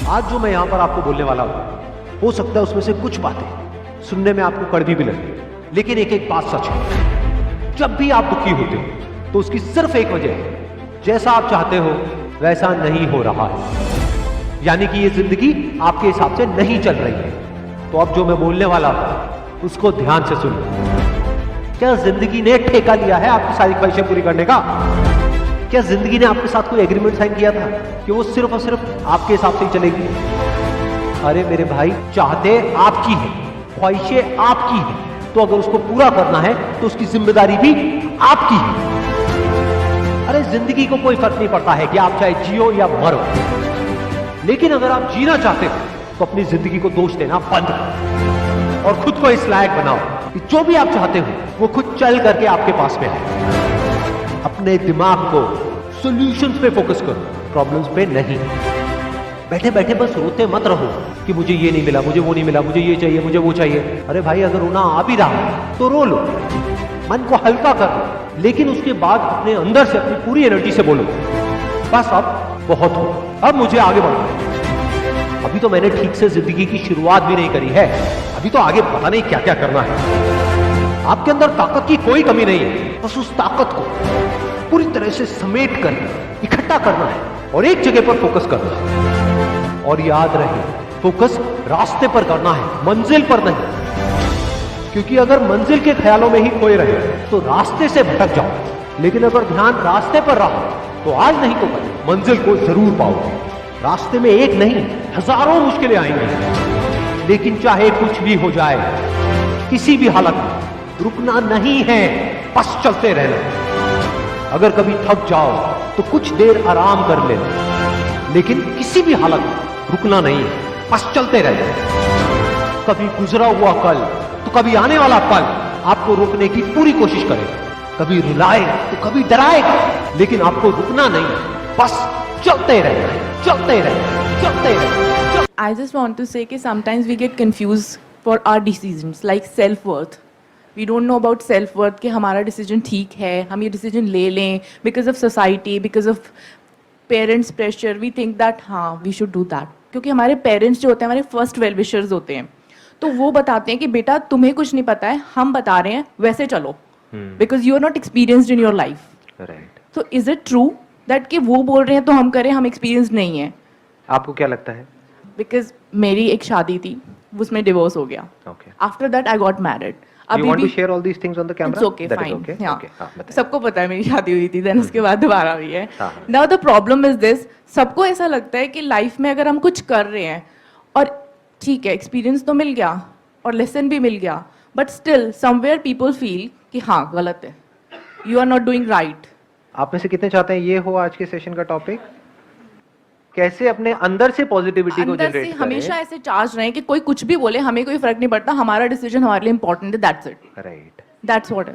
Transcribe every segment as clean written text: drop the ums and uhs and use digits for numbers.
आज जो मैं यहाँ पर आपको बोलने वाला हूँ, हो सकता है उसमें से कुछ बातें सुनने में आपको कड़वी भी लगे, लेकिन एक एक बात सच है। जब भी आप दुखी होते हो तो उसकी सिर्फ एक वजह है, जैसा आप चाहते हो वैसा नहीं हो रहा है, यानी कि ये जिंदगी आपके हिसाब से नहीं चल रही है। तो अब जो मैं बोलने वाला हूं उसको ध्यान से सुनो। क्या जिंदगी ने ठेका लिया है आपकी सारी ख्वाहिशें पूरी करने का? क्या जिंदगी ने आपके साथ कोई एग्रीमेंट साइन किया था कि वो सिर्फ और सिर्फ आपके हिसाब से ही चलेगी? अरे मेरे भाई, चाहते आपकी है, ख्वाहिशें आपकी है, तो अगर उसको पूरा करना है तो उसकी जिम्मेदारी भी आपकी है। अरे जिंदगी को कोई फर्क नहीं पड़ता है कि आप चाहे जियो या मरो, लेकिन अगर आप जीना चाहते हो तो अपनी जिंदगी को दोष देना बंद करो और खुद को इस लायक बनाओ कि जो भी आप चाहते हो वो खुद चल करके आपके पास में आए। अपने दिमाग को सॉल्यूशंस पे फोकस करो, प्रॉब्लम्स पे नहीं। बैठे बैठे बस रोते मत रहो कि मुझे ये नहीं मिला, मुझे वो नहीं मिला, मुझे ये चाहिए, मुझे वो चाहिए। अरे भाई, अगर रोना आ भी रहा है तो रो लो, मन को हल्का कर लो, लेकिन उसके बाद अपने अंदर से अपनी पूरी एनर्जी से बोलो, बस अब बहुत हो, अब मुझे आगे बढ़ना है। अभी तो मैंने ठीक से जिंदगी की शुरुआत भी नहीं करी है, अभी तो आगे पता नहीं क्या क्या करना है। आपके अंदर ताकत की कोई कमी नहीं है, बस उस ताकत को पूरी तरह से समेट कर इकट्ठा करना है और एक जगह पर फोकस करना है। और याद रहे, फोकस रास्ते पर करना है, मंजिल पर नहीं, क्योंकि अगर मंजिल के ख्यालों में ही खोए रहे तो रास्ते से भटक जाओ, लेकिन अगर ध्यान रास्ते पर रहा तो आज नहीं तो कल मंजिल को जरूर पाओगे। रास्ते में एक नहीं, हजारों मुश्किलें आएंगी, लेकिन चाहे कुछ भी हो जाए, किसी भी हालत में रुकना नहीं है, बस चलते रहना। अगर कभी थक जाओ तो कुछ देर आराम कर लेना, लेकिन किसी भी हालत में रुकना नहीं है, बस चलते रहना। कभी गुजरा हुआ कल तो कभी आने वाला कल आपको रोकने की पूरी कोशिश करेगा, कभी रुलाए तो कभी डराएगा, लेकिन आपको रुकना नहीं, बस चलते रहना है, चलते रहना, चलते रहना। I just want to say कि sometimes we get confused for our decisions like self-worth. We don't know about self-worth कि हमारा decision ठीक है, हम ये decision ले लें because of society, because of parents pressure. We think that हाँ we should do that, क्योंकि हमारे parents जो होते हैं हमारे first well wishers होते हैं, तो वो बताते हैं कि बेटा तुम्हें कुछ नहीं पता है, हम बता रहे हैं वैसे चलो, because you are not experienced in your life. Right. So is it true that कि वो बोल रहे हैं तो हम करें, हम experienced नहीं है? आपको क्या लगता है? Because मेरी एक शादी थी, उसमें डिवोर्स हो गया. Okay. After that I got married. You want to share all these things on the camera? It's okay, That is fine. okay. Yeah. Okay. हाँ, बताइए। सबको पता है मेरी शादी हुई थी, देन उसके बाद दोबारा हुई है. हाँ। Now the problem is this, सबको ऐसा लगता है कि लाइफ में अगर हम कुछ कर रहे हैं और ठीक है एक्सपीरियंस तो मिल गया और लेसन भी मिल गया, but still somewhere people feel कि हाँ गलत है, you are not doing right. आप में से कितने चाहते हैं ये हो आज के सेशन का टॉपिक? कैसे अपने अंदर से पॉजिटिविटी को अंदर से जनरेट हमेशा ऐसे चार्ज रहे कि कोई कुछ भी बोले हमें कोई फर्क नहीं पड़ता, हमारा डिसीजन हमारे लिए इंपॉर्टेंट है, that's it. Right. That's what.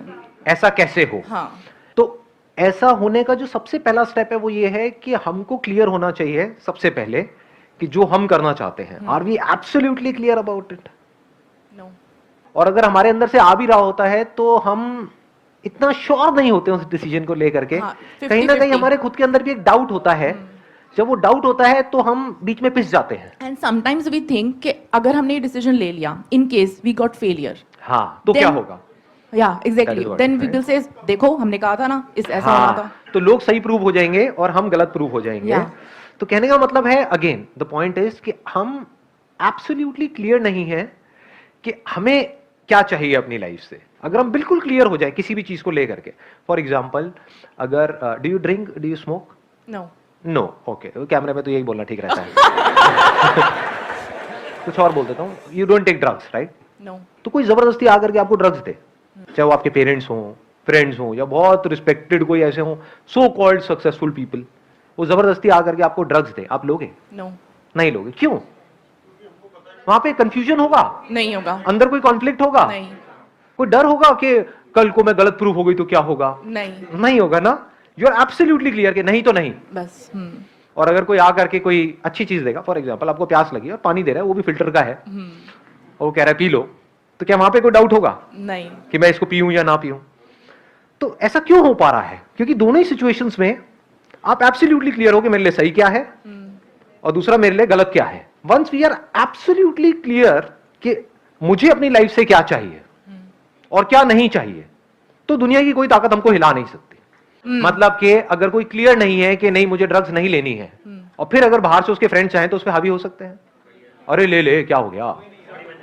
ऐसा कैसे हो? हाँ. तो ऐसा होने का जो सबसे पहला स्टेप है वो ये है कि हमको क्लियर होना चाहिए सबसे पहले कि जो हम करना चाहते हैं, are we absolutely clear about it? No. और अगर हमारे अंदर से आ भी रहा होता है तो हम इतना श्योर नहीं होते उस डिसीजन को लेकर के. हाँ, कहीं ना कहीं हमारे खुद के अंदर भी एक डाउट होता है. जब वो डाउट होता है तो हम बीच में पिस जाते हैं. एंड समटाइम्स वी थिंक कि अगर हमने ये डिसीजन ले लिया, in case we got failure, हाँ, तो क्या होगा? या exactly, then we will say देखो हमने कहा था ना इस ऐसा होना था. तो लोग सही प्रूव हो जाएंगे और हम गलत प्रूव हो जाएंगे. तो कहने का मतलब है, अगेन द पॉइंट इज कि हम एब्सोल्युटली क्लियर नहीं है कि हमें क्या चाहिए अपनी लाइफ से. अगर हम बिल्कुल क्लियर हो जाए किसी भी चीज को लेकर के, फॉर एग्जाम्पल अगर do you drink, do you smoke? No. No. Okay, कैमरे में तो यही बोलना ठीक रहता है. कुछ और बोल देता हूँ. You don't take drugs, right? No. तो कोई जबरदस्ती आकर के आपको ड्रग्स दे, चाहे वो आपके पेरेंट्स हों, फ्रेंड्स हों, या बहुत रिस्पेक्टेड कोई ऐसे हों, सो कॉल्ड सक्सेसफुल पीपल, वो जबरदस्ती आकर के आपको ड्रग्स दे, आप लोगे? नो. नहीं लोगे. क्यों? वहां पे कंफ्यूजन होगा, नहीं होगा. अंदर कोई कॉन्फ्लिक्ट होगा, नहीं. कोई डर होगा कि कल को मैं गलत प्रूफ हो गई तो क्या होगा? नहीं. नहीं होगा ना. यू आर एब्सोल्युटली क्लियर कि नहीं तो नहीं, बस. और अगर कोई आकर के कोई अच्छी चीज देगा, फॉर एग्जांपल आपको प्यास लगी और पानी दे रहा है, वो भी फिल्टर का है, और वो कह रहा है पी लो, तो क्या वहां पे कोई डाउट होगा नहीं कि मैं इसको पीऊं या ना पीऊं? तो ऐसा क्यों हो पा रहा है? क्योंकि दोनों ही सिचुएशंस में आप एब्सोल्युटली क्लियर हो कि मेरे लिए सही क्या है और दूसरा मेरे लिए गलत क्या है। Once we are absolutely clear कि मुझे अपनी लाइफ से क्या चाहिए और क्या नहीं चाहिए, तो दुनिया की कोई ताकत हमको हिला नहीं सकती। मतलब कि अगर कोई क्लियर नहीं है कि नहीं मुझे ड्रग्स नहीं लेनी है, और फिर अगर बाहर से उसके फ्रेंड चाहें तो उस पर हावी हो सकते हैं, अरे ले ले क्या हो गया,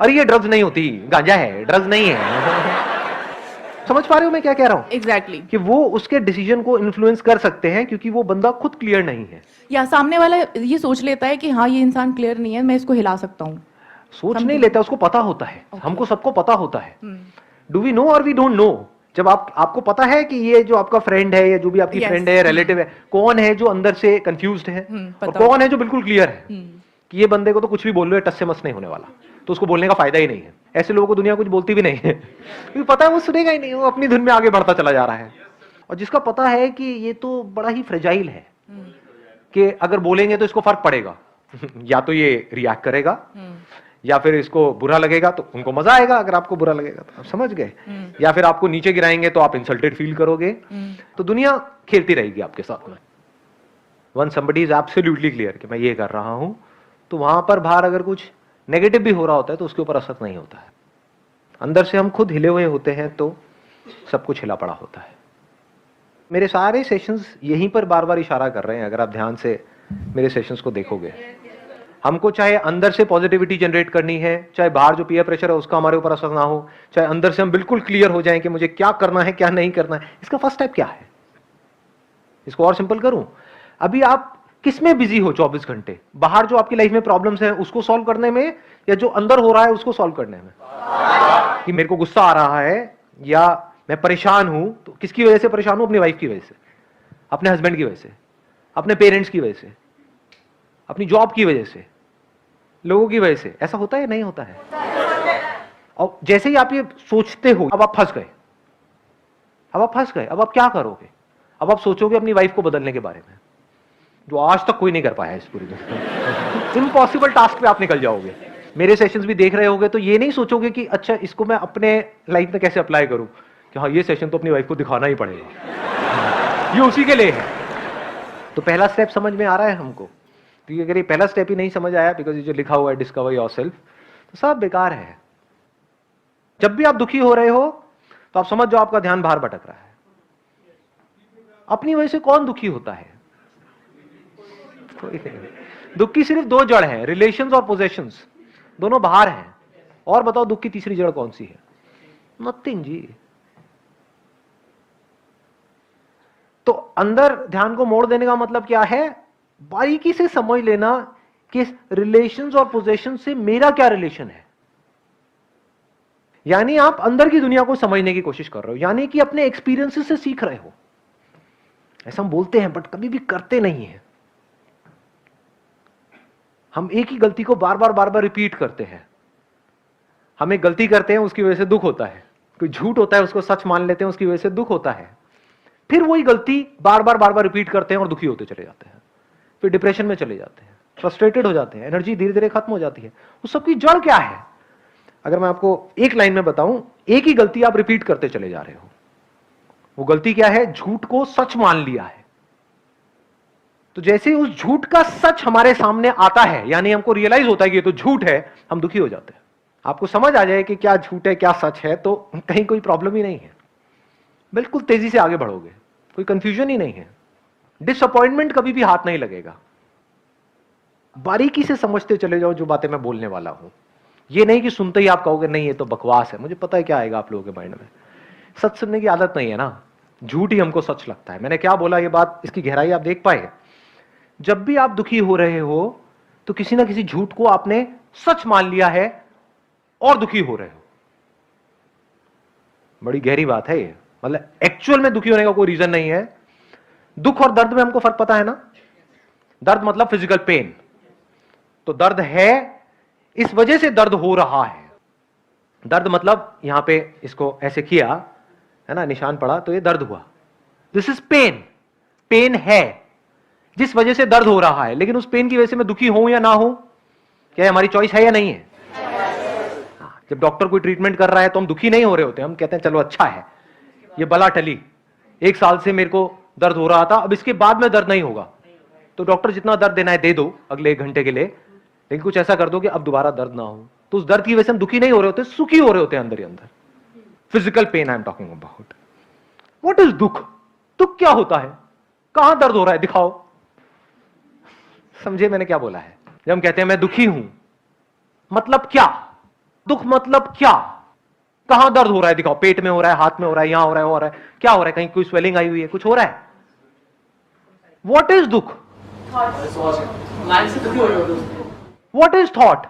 अरे ये ड्रग्स नहीं होती, गांजा है, ड्रग्स नहीं है। समझ पा रहे हो मैं क्या कह रहा हूं? एग्जैक्टली कि वो उसके डिसीजन को इन्फ्लुएंस कर सकते हैं क्योंकि वो बंदा खुद क्लियर नहीं है। या सामने वाला ये सोच लेता है कि हाँ ये इंसान क्लियर नहीं है, मैं इसको हिला सकता हूँ। सोच नहीं लेता, उसको पता होता है। हमको सबको पता होता है। डू वी नो और वी डोंट नो। जब आपको पता है कि ये जो आपका फ्रेंड है या जो भी आपकी फ्रेंड है, रिलेटिव है, कौन है जो अंदर से कंफ्यूज्ड है और कौन है जो बिल्कुल क्लियर है कि ये बंदे को तो कुछ भी बोल लो, टस से मस नहीं होने वाला, तो उसको बोलने का फायदा ही नहीं है। ऐसे लोगों को दुनिया कुछ बोलती भी नहीं है क्योंकि पता है वो सुनेगा ही नहीं, वो अपनी धुन में आगे बढ़ता चला जा रहा है। और जिसका पता है कि ये तो बड़ा ही फ्रेजाइल है कि अगर बोलेंगे तो इसको फर्क पड़ेगा या तो ये रिएक्ट करेगा या फिर इसको बुरा लगेगा तो उनको मजा आएगा, अगर आपको बुरा लगेगा तो आप समझ गए, या फिर आपको नीचे गिराएंगे तो आप इंसल्टेड फील करोगे। तो दुनिया खेलती रहेगी आपके साथ में। One somebody is absolutely clear कि मैं ये कर रहा हूं, तो वहां पर बाहर अगर कुछ नेगेटिव भी हो रहा होता है तो उसके ऊपर असर नहीं होता है। अंदर से हम खुद हिले हुए होते हैं तो सब कुछ हिला पड़ा होता है। मेरे सारे सेशंस यहीं पर बार बार इशारा कर रहे हैं। अगर आप ध्यान से मेरे सेशंस को देखोगे, हमको चाहे अंदर से पॉजिटिविटी जनरेट करनी है, चाहे बाहर जो पीयर प्रेशर है उसका हमारे ऊपर असर ना हो, चाहे अंदर से हम बिल्कुल क्लियर हो जाएं कि मुझे क्या करना है क्या नहीं करना है। इसका फर्स्ट स्टेप क्या है? इसको और सिंपल करूं, अभी आप किस में बिजी हो 24 घंटे? बाहर जो आपकी लाइफ में प्रॉब्लम्स हैं उसको सॉल्व करने में, या जो अंदर हो रहा है उसको सॉल्व करने में? कि मेरे को गुस्सा आ रहा है या मैं परेशान हूं, तो किसकी वजह से परेशान हूं? अपनी वाइफ की वजह से, अपने हस्बैंड की वजह से, अपने पेरेंट्स की वजह से, अपनी जॉब की वजह से, लोगों की वजह से। ऐसा होता है नहीं होता है? और जैसे ही आप ये सोचते हो, अब आप फंस गए, अब आप क्या करोगे? अब आप सोचोगे अपनी वाइफ को बदलने के बारे में, जो आज तक कोई नहीं कर पाया है इस पूरी दुनिया। इम्पॉसिबल टास्क पे आप निकल जाओगे। मेरे सेशंस भी देख रहे होगे तो ये नहीं सोचोगे कि अच्छा इसको मैं अपने लाइफ में कैसे अप्लाई करूं, कि हाँ ये सेशन तो अपनी वाइफ को दिखाना ही पड़ेगा, ये उसी के लिए है। तो पहला स्टेप समझ में आ रहा है हमको? क्योंकि अगर ये पहला स्टेप ही नहीं समझ आया, बिकॉज ये जो लिखा हुआ है डिस्कवर योरसेल्फ, तो सब बेकार है। जब भी आप दुखी हो रहे हो तो आप समझ जाओ आपका ध्यान बाहर भटक रहा है। अपनी वजह से कौन दुखी होता है? दुख की सिर्फ दो जड़ है, रिलेशंस और पोजेशंस, दोनों बाहर हैं। और बताओ दुख की तीसरी जड़ कौन सी है? नथिंग जी। तो अंदर ध्यान को मोड़ देने का मतलब क्या है? बारीकी से समझ लेना कि रिलेशंस और पोजेशन से मेरा क्या रिलेशन है। यानी आप अंदर की दुनिया को समझने की कोशिश कर रहे हो, यानी कि अपने एक्सपीरियंसेस से सीख रहे हो। ऐसा हम बोलते हैं बट कभी भी करते नहीं है। हम एक ही गलती को बार बार रिपीट करते हैं। हम एक गलती करते हैं, उसकी वजह से दुख होता है। कोई झूठ होता है, उसको सच मान लेते हैं, उसकी वजह से दुख होता है। फिर वही गलती बार बार रिपीट करते हैं और दुखी होते चले जाते हैं। फिर डिप्रेशन में चले जाते हैं, फ्रस्ट्रेटेड हो जाते हैं, एनर्जी धीरे धीरे खत्म हो जाती है। उस सबकी जड़ क्या है? अगर मैं आपको एक लाइन में बताऊं, एक ही गलती आप रिपीट करते चले जा रहे हो। वो गलती क्या है? झूठ को सच मान लिया है। तो जैसे उस झूठ का सच हमारे सामने आता है, यानी हमको रियलाइज होता है कि ये तो झूठ है, हम दुखी हो जाते हैं। आपको समझ आ जाए कि क्या झूठ है क्या सच है, तो कहीं कोई प्रॉब्लम ही नहीं है, बिल्कुल तेजी से आगे बढ़ोगे, कोई कंफ्यूजन ही नहीं है। डिसअपॉइंटमेंट कभी भी हाथ नहीं लगेगा। बारीकी से समझते चले जाओ जो बातें मैं बोलने वाला हूं। ये नहीं कि सुनते ही आप कहोगे नहीं ये तो बकवास है। मुझे पता है क्या आएगा आप लोगों के माइंड में। सच सुनने की आदत नहीं है ना, झूठ ही हमको सच लगता है। मैंने क्या बोला, ये बात, इसकी गहराई आप देख पाए? जब भी आप दुखी हो रहे हो तो किसी ना किसी झूठ को आपने सच मान लिया है और दुखी हो रहे हो। बड़ी गहरी बात है ये। मतलब एक्चुअल में दुखी होने का कोई रीजन नहीं है। दुख और दर्द में हमको फर्क पता है ना? दर्द मतलब फिजिकल पेन, तो दर्द है इस वजह से दर्द हो रहा है। दर्द मतलब यहां पे इसको ऐसे किया है ना, निशान पड़ा तो ये दर्द हुआ। This is pen. पेन है जिस वजह से दर्द हो रहा है, लेकिन उस पेन की वजह से मैं दुखी हूं या ना हूं, क्या हमारी चॉइस है या नहीं है? जब डॉक्टर कोई ट्रीटमेंट कर रहा है तो हम दुखी नहीं हो रहे होते, हम कहते हैं चलो अच्छा है, ये बला टली, 1 साल से मेरे को दर्द हो रहा था, अब इसके बाद में दर्द नहीं होगा। तो डॉक्टर जितना दर्द देना है दे दो अगले 1 घंटे के लिए, लेकिन कुछ ऐसा कर दो कि अब दोबारा दर्द ना हो। तो उस दर्द की वजह से हम दुखी नहीं हो रहे होते, सुखी हो रहे होते हैं अंदर ही अंदर। Physical pain I am talking about. What is दुख? दुख क्या होता है? कहां दर्द हो रहा है? दिखाओ। समझे मैंने क्या बोला है? जब हम कहते हैं मैं दुखी हूं, मतलब क्या? दुख मतलब क्या? कहां दर्द हो रहा है? दिखाओ। पेट में हो रहा है, हाथ में हो रहा है, यहां हो रहा है, हो रहा है, क्या हो रहा है? कहीं कोई स्वेलिंग आई हुई है, कुछ हो रहा है? व्हाट इज दुख? What is thought?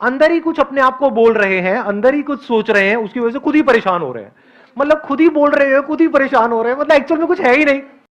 अंदर ही कुछ अपने आप को बोल रहे हैं, अंदर ही कुछ सोच रहे हैं, उसकी वजह से खुद ही परेशान हो रहे हैं। मतलब खुद ही बोल रहे हैं, खुद ही परेशान हो रहे हैं, मतलब एक्चुअल में कुछ है ही नहीं।